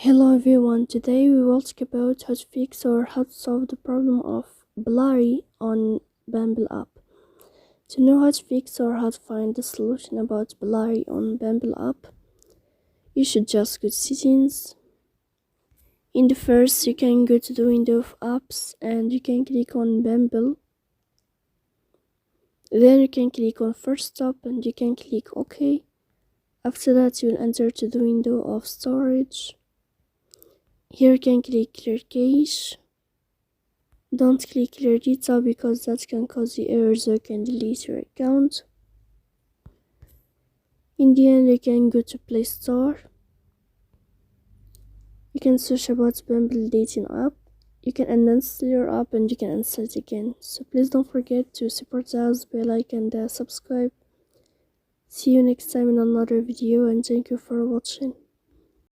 Hello everyone, today we will talk about how to fix or how to solve the problem of Blurry on Bumble app. To know how to fix or how to find the solution about Blurry on Bumble app, you should just go to settings. In the first, you can go to the window of apps and you can click on Bumble. Then you can click on first stop and you can click OK. After that, you will enter to the window of storage. Here you can click clear cache. Don't click clear data because that can cause you errors or can delete your account. In the end, you can go to Play Store. You can search about Bumble dating app. You can uninstall your app and you can install it again. So please don't forget to support us by like and subscribe. See you next time in another video and thank you for watching.